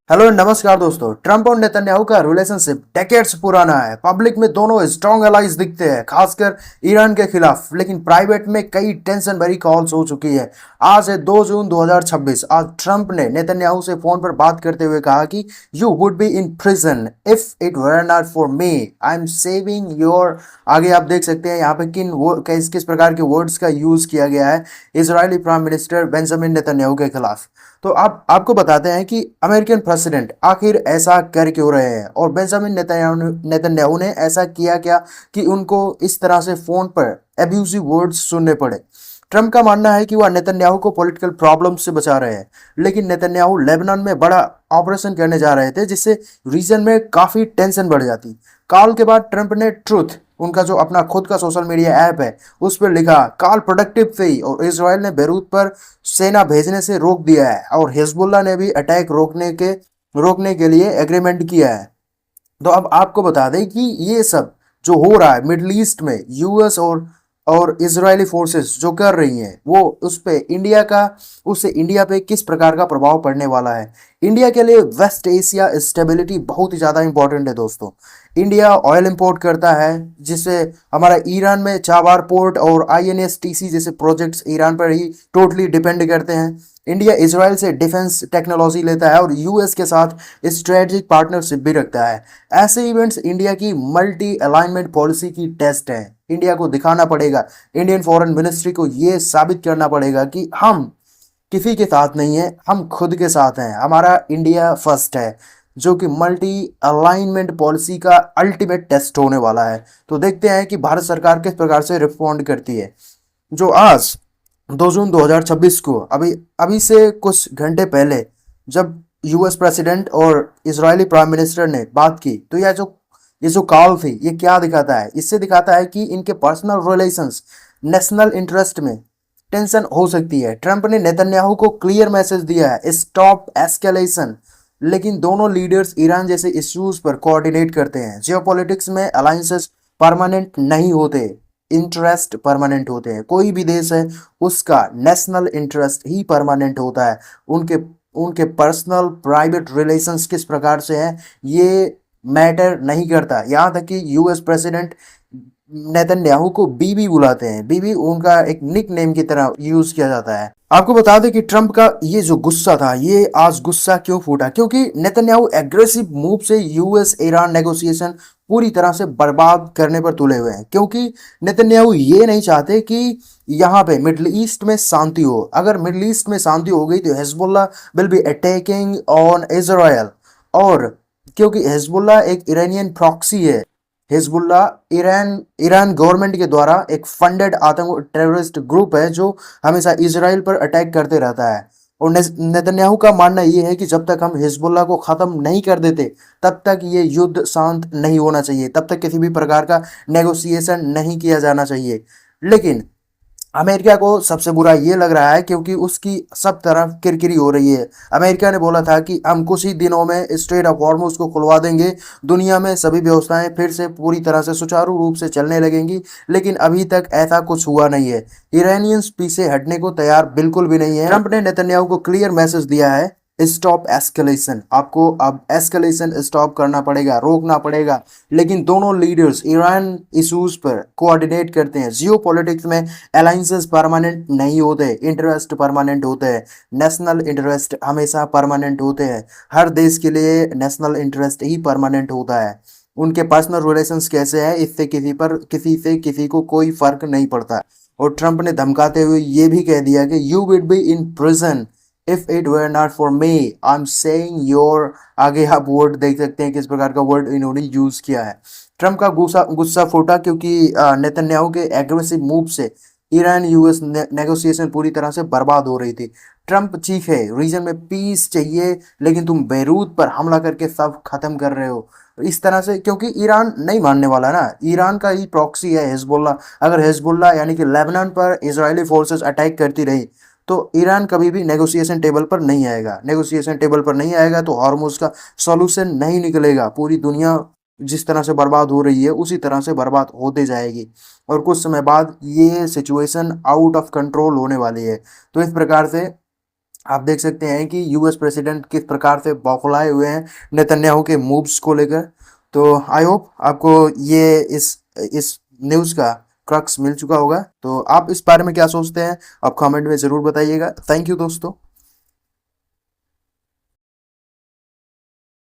Hello नमस्कार दोस्तों। Trump और नेतन्याहू का रिलेशनशिप डेकेड्स पुराना है। पब्लिक में दोनों स्ट्रॉन्ग अलाइज दिखते हैं, खासकर ईरान के खिलाफ, लेकिन प्राइवेट में कई टेंशन भरी कॉल्स हो चुकी है। आज है 2 जून 2026। आज ट्रंप ने नेतन्याहू से फोन पर बात करते हुए कहा कि you would be in prison if it were not for me, I am saving your. आगे आप देख सकते हैं यहाँ पे किस किस प्रकार के वर्ड्स का यूज किया गया है Israeli prime minister Benjamin Netanyahu के खिलाफ। तो आप आपको बताते हैं कि अमेरिकन प्रेसिडेंट आखिर ऐसा कर क्यों रहे हैं और बेंजामिन नेतन्याहू ने ऐसा किया क्या कि उनको इस तरह से फोन पर एब्यूजिव वर्ड्स सुनने पड़े। ट्रंप का मानना है कि वह नेतन्याहू को पॉलिटिकल प्रॉब्लम से बचा रहे हैं, लेकिन नेतन्याहू लेबनान में बड़ा ऑपरेशन करने जा रहे थे, जिससे रीजन में काफी टेंशन बढ़ जाती। कॉल के बाद ट्रंप ने ट्रूथ, उनका जो अपना खुद का सोशल मीडिया ऐप है, उस पर लिखा कॉल प्रोडक्टिव थी और इसराइल ने बेरूत पर सेना भेजने से रोक दिया है और हिजबुल्लाह ने भी अटैक रोकने के लिए एग्रीमेंट किया है। तो अब आपको बता दें कि ये सब जो हो रहा है मिडल ईस्ट में, यूएस और इजरायली फोर्सेस जो कर रही हैं, वो उससे इंडिया पे किस प्रकार का प्रभाव पड़ने वाला है। इंडिया के लिए वेस्ट एशिया स्टेबिलिटी बहुत ही ज़्यादा इंपॉर्टेंट है दोस्तों। इंडिया ऑयल इंपोर्ट करता है, जिससे हमारा ईरान में चाबार पोर्ट और आईएनएसटीसी जैसे प्रोजेक्ट्स ईरान पर ही टोटली डिपेंड करते हैं। इंडिया इजराइल से डिफेंस टेक्नोलॉजी लेता है और यूएस के साथ स्ट्रेटेजिक पार्टनरशिप भी रखता है। ऐसे इवेंट्स इंडिया की मल्टी अलाइनमेंट पॉलिसी की टेस्ट है। इंडिया को दिखाना पड़ेगा, इंडियन फॉरेन मिनिस्ट्री को ये साबित करना पड़ेगा कि हम किसी के साथ नहीं है, हम खुद के साथ हैं। हमारा इंडिया फर्स्ट है, जो कि मल्टी अलाइनमेंट पॉलिसी का अल्टीमेट टेस्ट होने वाला है। तो देखते हैं कि भारत सरकार किस प्रकार से रिस्पॉन्ड करती है। जो आज 2 जून 2026 को अभी अभी से कुछ घंटे पहले जब यूएस प्रेसिडेंट और इजरायली प्राइम मिनिस्टर ने बात की, तो ये जो कॉल थी, ये क्या दिखाता है? इससे दिखाता है कि इनके पर्सनल रिलेशंस नेशनल इंटरेस्ट में टेंशन हो सकती है। ट्रंप ने नेतन्याहू को क्लियर मैसेज दिया है, स्टॉप एस्केलेशन, लेकिन दोनों लीडर्स ईरान जैसे इश्यूज पर कोऑर्डिनेट करते हैं। जियोपॉलिटिक्स में अलायंसेस परमानेंट नहीं होते, इंटरेस्ट परमानेंट होते हैं। कोई भी देश है, उसका नेशनल इंटरेस्ट ही परमानेंट होता है। उनके उनके पर्सनल प्राइवेट रिलेशंस किस प्रकार से हैं, ये मैटर नहीं करता। यहाँ तक कि यूएस प्रेसिडेंट नेतन्याहू को बीबी बुलाते हैं। बीबी उनका एक निक नेम की तरह यूज किया जाता है। आपको बता दें कि ट्रंप का ये जो गुस्सा था, ये आज गुस्सा क्यों फूटा? क्योंकि नेतन्याहू एग्रेसिव मूव से यूएस ईरान नेगोशिएशन पूरी तरह से बर्बाद करने पर तुले हुए हैं। क्योंकि नेतन्याहू ये नहीं चाहते कि यहाँ पे मिडल ईस्ट में शांति हो। अगर मिडल ईस्ट में शांति हो गई तो Hezbollah will be attacking on Israel, और क्योंकि हिजबुल्लाह एक इरानियन प्रॉक्सी है। हिजबुल्लाह ईरान गवर्नमेंट के द्वारा एक फंडेड आतंक टेररिस्ट ग्रुप है, जो हमेशा इजराइल पर अटैक करते रहता है। और नेतन्याहू का मानना यह है कि जब तक हम हिजबुल्लाह को ख़त्म नहीं कर देते, तब तक ये युद्ध शांत नहीं होना चाहिए, तब तक किसी भी प्रकार का नेगोशिएशन नहीं किया जाना चाहिए। लेकिन अमेरिका को सबसे बुरा ये लग रहा है, क्योंकि उसकी सब तरफ किरकिरी हो रही है। अमेरिका ने बोला था कि हम कुछ ही दिनों में स्ट्रेट ऑफ हॉर्मुज को खुलवा देंगे, दुनिया में सभी व्यवस्थाएं फिर से पूरी तरह से सुचारू रूप से चलने लगेंगी, लेकिन अभी तक ऐसा कुछ हुआ नहीं है। ईरानियंस पीछे हटने को तैयार बिल्कुल भी नहीं है। ट्रंप ने नेतन्याहू को क्लियर मैसेज दिया है, स्टॉप एस्केलेशन। आपको अब एस्केलेशन स्टॉप करना पड़ेगा, रोकना पड़ेगा। लेकिन दोनों लीडर्स ईरान इश्यूज पर कोऑर्डिनेट करते हैं। जियो पॉलिटिक्स में अलायंसेस परमानेंट नहीं होते, इंटरेस्ट परमानेंट होते हैं। नेशनल इंटरेस्ट हमेशा परमानेंट होते हैं। हर देश के लिए नेशनल इंटरेस्ट ही परमानेंट होता है। उनके पर्सनल रिलेशंस कैसे हैं, इससे किसी से किसी को कोई फर्क नहीं पड़ता। और ट्रंप ने धमकाते हुए ये भी कह दिया कि you will be in prison if it were not for me, I am saying your. आगे आप वर्ड देख सकते हैं किस प्रकार का वर्ड इन्होंने यूज किया है। ट्रंप का गुस्सा फूटा क्योंकि नेतन्याहू के एग्रेसिव मूव से ईरान यूएस नेगोशिएशन पूरी तरह से बर्बाद हो रही थी। ट्रंप चीखे, रीजन में पीस चाहिए, लेकिन तुम बेरूत पर हमला करके सब खत्म कर रहे हो। इस तरह से, क्योंकि ईरान नहीं मानने वाला ना, ईरान का ही प्रॉक्सी है हिजबुल्लाह। अगर हिजबुल्लाह यानी कि लेबनान पर इजरायली फोर्सेस अटैक करती रही, तो ईरान कभी भी नेगोशिएशन टेबल पर नहीं आएगा। नेगोशिएशन टेबल पर नहीं आएगा तो हॉर्मुज का सॉल्यूशन नहीं निकलेगा। पूरी दुनिया जिस तरह से बर्बाद हो रही है, उसी तरह से बर्बाद होते जाएगी, और कुछ समय बाद ये सिचुएशन आउट ऑफ कंट्रोल होने वाली है। तो इस प्रकार से आप देख सकते हैं कि यूएस प्रेसिडेंट किस प्रकार से बौखलाए हुए हैं नेतन्याहू के मूव्स को लेकर। तो आई होप आपको ये इस न्यूज़ का क्रक्स मिल चुका होगा। तो आप इस बारे में क्या सोचते हैं, आप कमेंट में ज़रूर बताइएगा। थैंक यू दोस्तों।